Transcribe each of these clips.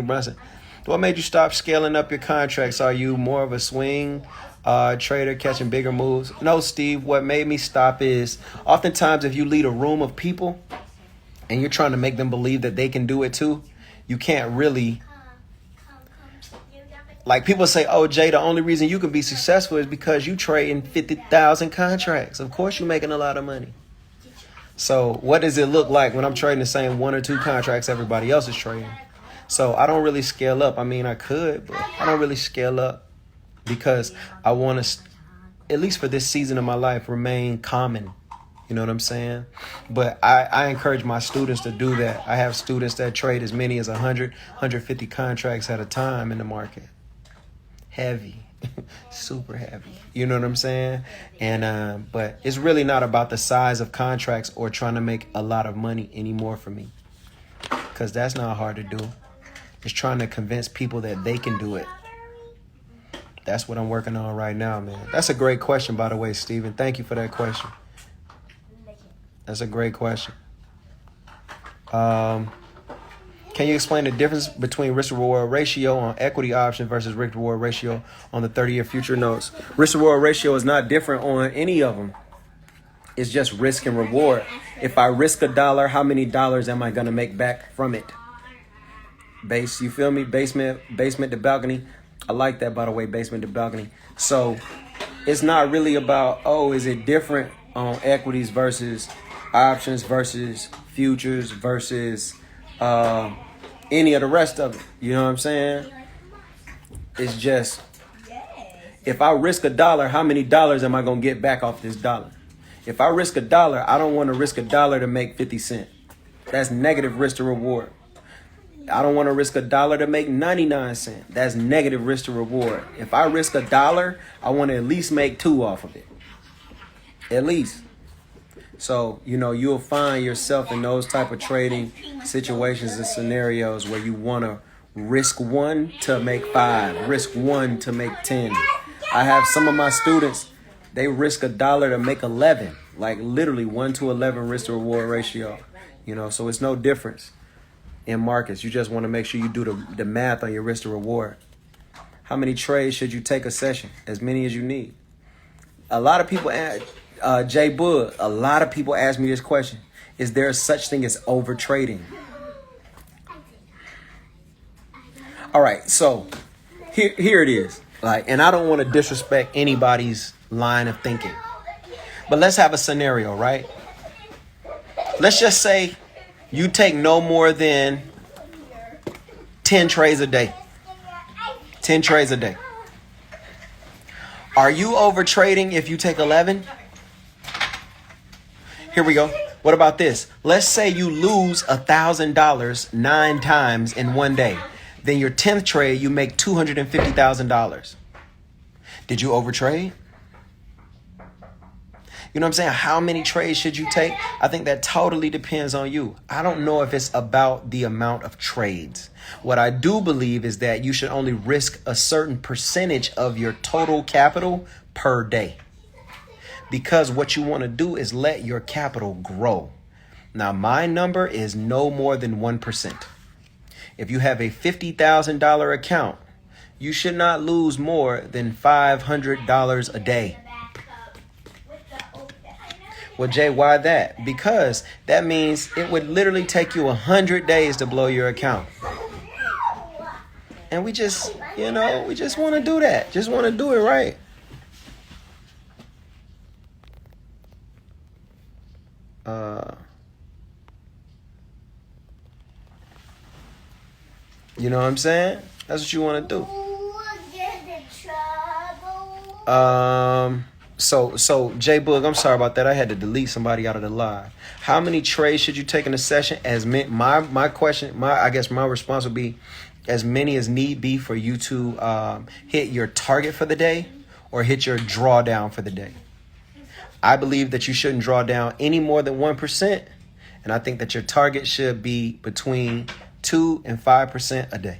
Brunson. What made you stop scaling up your contracts? Are you more of a swing trader catching bigger moves? No, Steve. What made me stop is oftentimes if you lead a room of people and you're trying to make them believe that they can do it too, you can't really. Like people say, oh, Jay, the only reason you can be successful is because you trade in 50,000 contracts. Of course you're making a lot of money. So what does it look like when I'm trading the same 1 or 2 contracts everybody else is trading? So I don't really scale up. I mean, I could, but I don't really scale up because I want to, at least for this season of my life, remain common. You know what I'm saying? But I encourage my students to do that. I have students that trade as many as 100, 150 contracts at a time in the market. Heavy, super heavy. You know what I'm saying? And but it's really not about the size of contracts or trying to make a lot of money anymore for me, because that's not hard to do. It's trying to convince people that they can do it. That's what I'm working on right now, man. That's a great question, by the way, Steven. Thank you for that question. That's a great question. Can you explain the difference between risk-reward ratio on equity options versus risk-reward ratio on the 30-year future notes? Risk-reward ratio is not different on any of them. It's just risk and reward. If I risk $1, how many dollars am I going to make back from it? Base, you feel me? Basement to balcony. I like that, by the way, basement to balcony. So it's not really about, oh, is it different on equities versus options versus futures versus any of the rest of it. You know what I'm saying? It's just, if I risk $1, how many dollars am I going to get back off this dollar? If I risk $1, I don't want to risk $1 to make 50 cents. That's negative risk to reward. I don't want to risk $1 to make 99 cents. That's negative risk to reward. If I risk $1, I want to at least make 2 off of it. At least. So, you know, you'll find yourself in those type of trading situations and scenarios where you want to risk 1 to make 5, risk 1 to make 10. I have some of my students, they risk $1 to make 11, like literally 1 to 11 risk to reward ratio. You know, so it's no difference in markets. You just want to make sure you do the math on your risk to reward. How many trades should you take a session? As many as you need. A lot of people Jay Boog, a lot of people ask me this question. Is there such thing as over trading? All right, so here it is. Like, and I don't want to disrespect anybody's line of thinking. But let's have a scenario, right? Let's just say you take no more than 10 trades a day. 10 trades a day. Are you over trading if you take 11? Here we go. What about this? Let's say you lose $1,000 9 times in one day. Then your 10th trade, you make $250,000. Did you overtrade? You know what I'm saying? How many trades should you take? I think that totally depends on you. I don't know if it's about the amount of trades. What I do believe is that you should only risk a certain percentage of your total capital per day. Because what you want to do is let your capital grow. Now, my number is no more than 1%. If you have a $50,000 account, you should not lose more than $500 a day. Well, Jay, why that? Because that means it would literally take you 100 days to blow your account. And we just want to do that. Just want to do it right. You know what I'm saying? That's what you want to do. So Jay Boog, I'm sorry about that. I had to delete somebody out of the live. How many trades should you take in a session? My response would be as many as need be for you to hit your target for the day or hit your drawdown for the day. I believe that you shouldn't draw down any more than 1%. And I think that your target should be between 2 and 5% a day.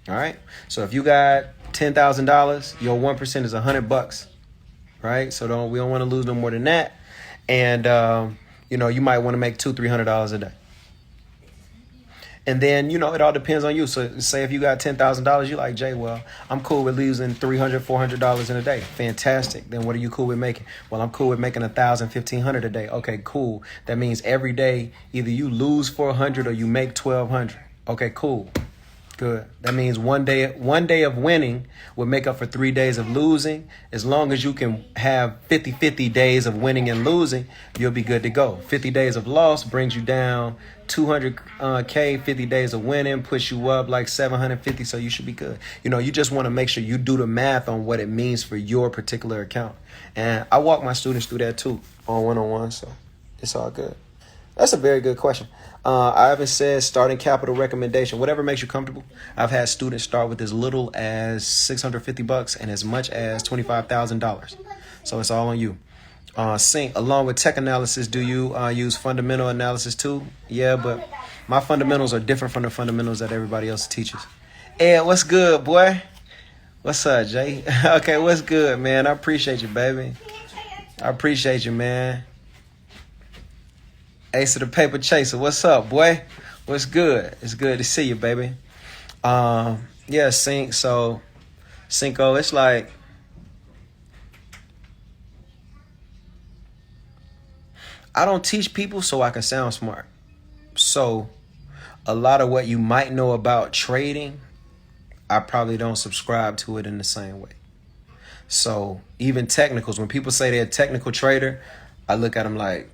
All right. So if you got $10,000, your 1% is $100, right? So we don't want to lose no more than that. And you might want to make $200-$300 a day. And then, it all depends on you. So say if you got $10,000, you're like, Jay, well, I'm cool with losing $300, $400 in a day. Fantastic. Then what are you cool with making? Well, I'm cool with making $1,000, $1,500 a day. Okay, cool. That means every day, either you lose 400 or you make 1,200. Okay, cool. Good. That means one day of winning will make up for 3 days of losing. As long as you can have 50-50 days of winning and losing, you'll be good to go. 50 days of loss brings you down 200K. 50 days of winning push you up like 750. So you should be good. You just want to make sure you do the math on what it means for your particular account. And I walk my students through that too on one-on-one. So it's all good. That's a very good question. Ivan says starting capital recommendation, whatever makes you comfortable. I've had students start with as little as $650 and as much as $25,000. So it's all on you. Sync, along with tech analysis, do you use fundamental analysis too? Yeah, but my fundamentals are different from the fundamentals that everybody else teaches. Ed, what's good, boy? What's up, Jay? Okay, what's good, man? I appreciate you, baby. I appreciate you, man. Ace of the Paper Chaser, what's up, boy? What's good? It's good to see you, baby. Yeah, Cinco, it's like I don't teach people so I can sound smart. So a lot of what you might know about trading, I probably don't subscribe to it in the same way. So even technicals, when people say they're a technical trader, I look at them like,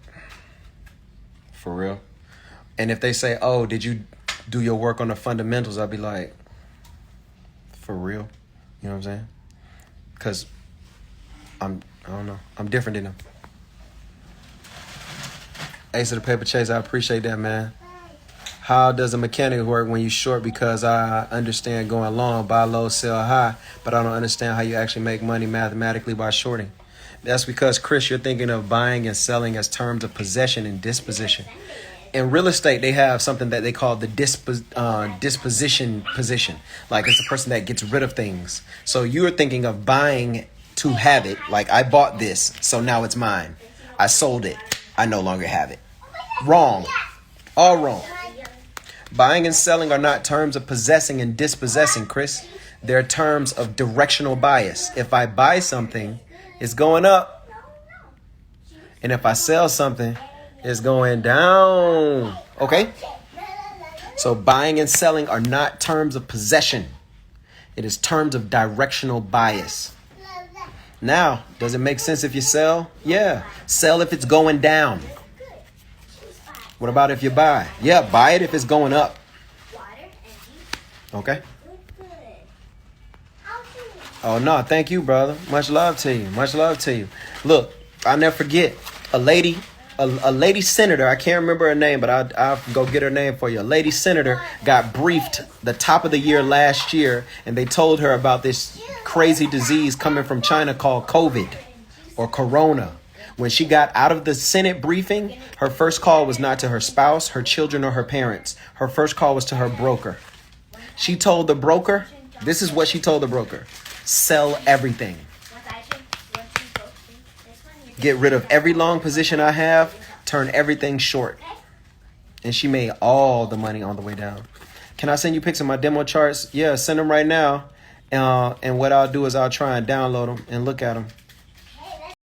for real? And if they say, oh, did you do your work on the fundamentals? I'll be like, for real? You know what I'm saying? Because I don't know. I'm different than them. Ace of the Paper Chase, I appreciate that, man. How does the mechanic work when you short? Because I understand going long, buy low, sell high, but I don't understand how you actually make money mathematically by shorting. That's because, Chris, you're thinking of buying and selling as terms of possession and disposition. In real estate, they have something that they call the disposition position. Like it's a person that gets rid of things. So you're thinking of buying to have it. Like I bought this, so now it's mine. I sold it. I no longer have it. Wrong. All wrong. Buying and selling are not terms of possessing and dispossessing, Chris. They're terms of directional bias. If I buy something, it's going up. And if I sell something, it's going down. Okay? So buying and selling are not terms of possession. It is terms of directional bias. Now, does it make sense if you sell? Yeah. Sell if it's going down. What about if you buy? Yeah, buy it if it's going up. Okay? Oh, no, thank you, brother. Much love to you. Much love to you. Look, I'll never forget a lady senator. I can't remember her name, but I'll go get her name for you. A lady senator got briefed the top of the year last year, and they told her about this crazy disease coming from China called COVID or Corona. When she got out of the Senate briefing, her first call was not to her spouse, her children, or her parents. Her first call was to her broker. She told the broker, this is what she told the broker: sell everything. Get rid of every long position I have, turn everything short. And she made all the money on the way down. Can I send you pics of my demo charts? Yeah, send them right now. And what I'll do is I'll try and download them and look at them.